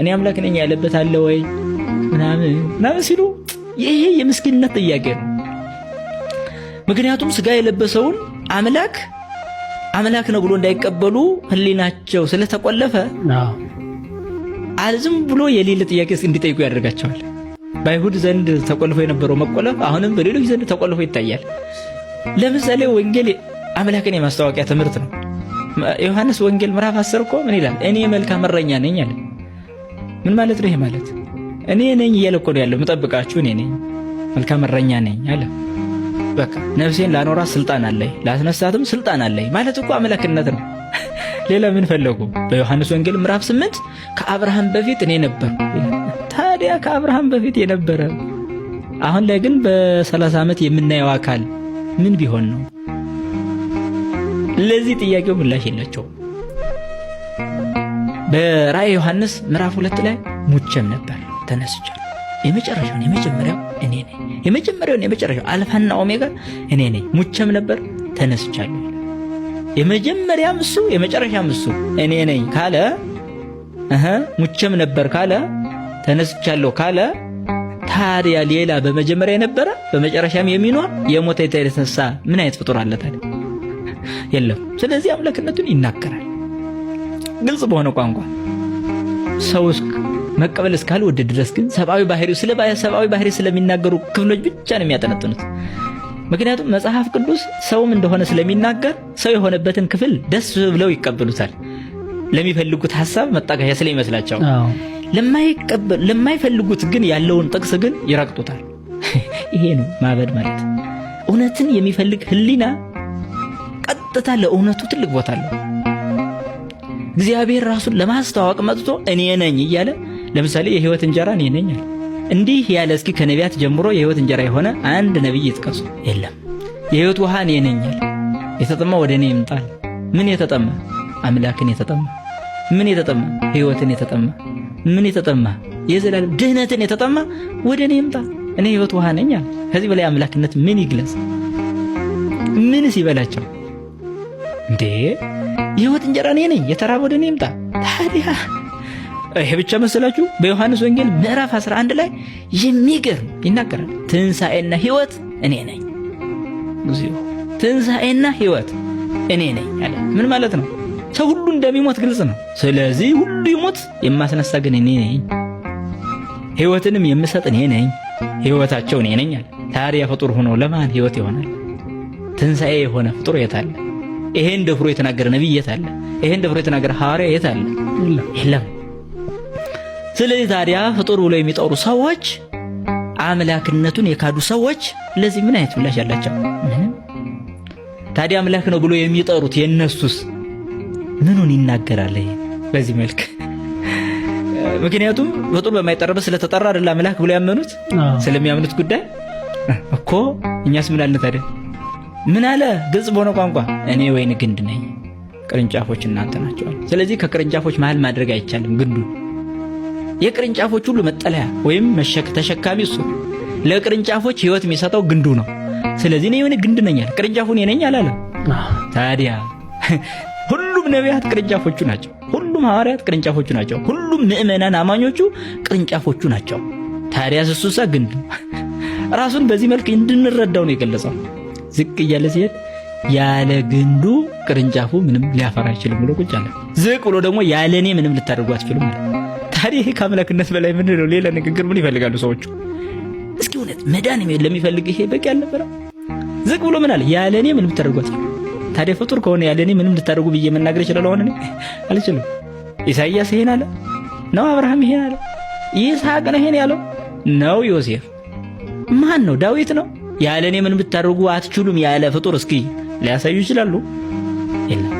እኔ አምላክ ነኝ ያለበት አለ ወይ ምናምን ሲሉ ይሄ የምስኪንነት ጥያቄ ነው። ምክንያቱም ስጋ የለበሰውን አምላክ ነው ብሎ እንዳይቀበሉ ህሊናቸው ስለተቆለፈ አልዝም ብሎ የሌለ ጥያቄ እንዲጠይቁ ያደርጋቸዋል። በአይሁድ ዘንድ ተቆልፎ የነበረው መቆለፍ አሁንም በሌሎች ዘንድ ተቆልፎ ይታያል። ለምሳሌ ወንጌል አምላክን የማስተዋወቂያ ትምህርት ነው። ዮሐንስ ወንጌል ምዕራፍ 10 እኮ ምን ይላል? እኔ መልካም እረኛ ነኝ አለ። ምን ማለት ነው ይሄ? ማለት እኔ ነኝ እያለ እኮ ነው ያለው። የምጠብቃችሁ እኔ ነኝ፣ መልካም እረኛ ነኝ አለ። በቃ ነፍሴን ላኖራት ስልጣን አለኝ፣ ላስነሳትም ስልጣን አለኝ ማለት እኮ አምላክነት ነው። ሌላ ምን ፈለጉ? በዮሐንስ ወንጌል ምዕራፍ 8 ከአብርሃም በፊት እኔ ነበር። ታዲያ ከአብርሃም በፊት የነበረ አሁን ላይ ግን በ30 ዓመት የምናየው አካል ምን ቢሆን ነው? ለዚህ ጥያቄው ምላሽ የላቸውም። በራእየ ዮሐንስ ምዕራፍ 2 ላይ ሙቼም ነበር ተነስቻለሁ። የመጀመሪያው እኔ ነኝ። የመጀመሪያው አልፋና ኦሜጋ እኔ ነኝ። ሙቼም ነበር ተነስቻለሁ። የመጀመሪያም እሱ የመጨረሻም እሱ እኔ ነኝ ካለ ሙቼም ነበር ካለ ተነስቻለሁ ካለ ታዲያ ሌላ በመጀመሪያ የነበረ በመጨረሻም የሚኖር የሞተ የተነሳ ምን አይነት ፍጡር አለ ታዲያ? የለም። ስለዚህ አምላክነቱን ይናገራል ግልጽ በሆነ ቋንቋ። ሰው መቀበል እስካልወደደ ድረስ ግን ሰብአዊ ባህሪ ስለሚናገሩ ክፍሎች ብቻ ነው የሚያጠነጥኑት። ምክንያቱም መጽሐፍ ቅዱስ ሰውም እንደሆነ ስለሚናገር ሰው የሆነበትን ክፍል ደስ ብለው ይቀበሉታል። ለሚፈልጉት ሐሳብ መጣጋያ ስለሚመስላቸው ለማይፈልጉት ግን ያለውን ጥቅስ ግን ይረግጡታል። ይሄ ነው ማበድ ማለት። እውነትን የሚፈልግ ህሊና ቀጥታ ለእውነቱ ትልቅ ቦታ አለው። እግዚአብሔር ራሱን ለማስተዋወቅ መጥቶ እኔ ነኝ እያለ ለምሳሌ የህይወት እንጀራ እኔ ነኝ አለ። እንዲህ ያለ እስኪ ከነቢያት ጀምሮ የህይወት እንጀራ የሆነ አንድ ነብይ ይጥቀሱ? የለም። የህይወት ውሃ እኔ ነኝ አለ። የተጠማ ወደ እኔ ይምጣል። ምን የተጠማ? አምላክን የተጠማ። ምን የተጠማ? ህይወትን የተጠማ። ምን የተጠማ? የዘላለም ድህነትን የተጠማ ወደ እኔ ይምጣ፣ እኔ ህይወት ውሃ ነኝ አለ። ከዚህ በላይ አምላክነት ምን ይግለጽ? ምንስ ይበላቸው እንዴ? የህይወት እንጀራ እኔ ነኝ፣ የተራበ ወደ እኔ ይምጣ። ታዲያ ይሄ ብቻ መሰላችሁ? በዮሐንስ ወንጌል ምዕራፍ 11 ላይ የሚገርም ይናገራል። ትንሣኤና ህይወት እኔ ነኝ። ትንሣኤና ህይወት እኔ ነኝ አለ። ምን ማለት ነው? ሰው ሁሉ እንደሚሞት ግልጽ ነው። ስለዚህ ሁሉ ይሞት፣ የማስነሳ ግን እኔ ነኝ። ህይወትንም የምሰጥ እኔ ነኝ፣ ህይወታቸው እኔ ነኝ አለ። ታዲያ ፍጡር ሆኖ ለማን ህይወት ይሆናል? ትንሣኤ የሆነ ፍጡር የት አለ? ይሄን ደፍሮ የተናገረ ነብይ የት አለ? ይሄን ደፍሮ የተናገረ ሐዋርያ የት አለ? የለም። ስለዚህ ታዲያ ፍጡር ብሎ የሚጠሩ ሰዎች፣ አምላክነቱን የካዱ ሰዎች ለዚህ ምን አይነት ምላሽ ያላቸው? ምንም። ታዲያ አምላክ ነው ብሎ የሚጠሩት የነሱስ ምኑን ይናገራል? በዚህ መልክ ምክንያቱም ፍጡር በማይጠራበት ስለተጠራ አይደል አምላክ ብሎ ያመኑት። ስለሚያምኑት ጉዳይ እኮ እኛስ ምን አልን ታዲያ? ምን አለ? ግልጽ በሆነ ቋንቋ እኔ ወይን ግንድ ነኝ፣ ቅርንጫፎች እናንተ ናቸው። ስለዚህ ከቅርንጫፎች መሃል ማድረግ አይቻልም ግንዱ። የቅርንጫፎች ሁሉ መጠለያ ወይም ተሸካሚ እሱ። ለቅርንጫፎች ህይወት የሚሰጠው ግንዱ ነው። ስለዚህ እኔ ወይን ግንድ ነኝ አለ። ቅርንጫፉን እኔ ነኝ አላለም። ታዲያ ሁሉም ነቢያት ቅርንጫፎቹ ናቸው። ሁሉም ሐዋርያት ቅርንጫፎቹ ናቸው። ሁሉም ምእመናን አማኞቹ ቅርንጫፎቹ ናቸው። ታዲያ እሱሳ ግንድ ነው። ራሱን በዚህ መልክ እንድንረዳው ነው የገለጸው። ዝቅ እያለ ሲሄድ ያለ ግንዱ ቅርንጫፉ ምንም ሊያፈራ አይችልም ብሎ ቁጭ አለ። ዝቅ ብሎ ደግሞ ያለ እኔ ምንም ልታደርጉ አትችሉም ማለት። ታዲያ ይሄ ከአምላክነት በላይ ምን ነው? ሌላ ንግግር ምን ይፈልጋሉ ሰዎቹ? እስኪ እውነት መዳን ለሚፈልግ ይሄ በቂ አልነበረም? ዝቅ ብሎ ምን አለ? ያለ እኔ ምንም ልታደርጉ አትችሉም። ታዲያ ፍጡር ከሆነ ያለ እኔ ምንም ልታደርጉ ብዬ መናገር ይችላል? አሁን እኔ አልችልም። ኢሳይያስ ይሄን አለ ነው? አብርሃም ይሄን አለ? ይስሐቅ ነው ይሄን ያለው ነው? ዮሴፍ ማን ነው? ዳዊት ነው? ያለ እኔ ምንም ልታደርጉ አትችሉም ያለ ፍጡር እስኪ ሊያሳዩ ይችላሉ? የለም።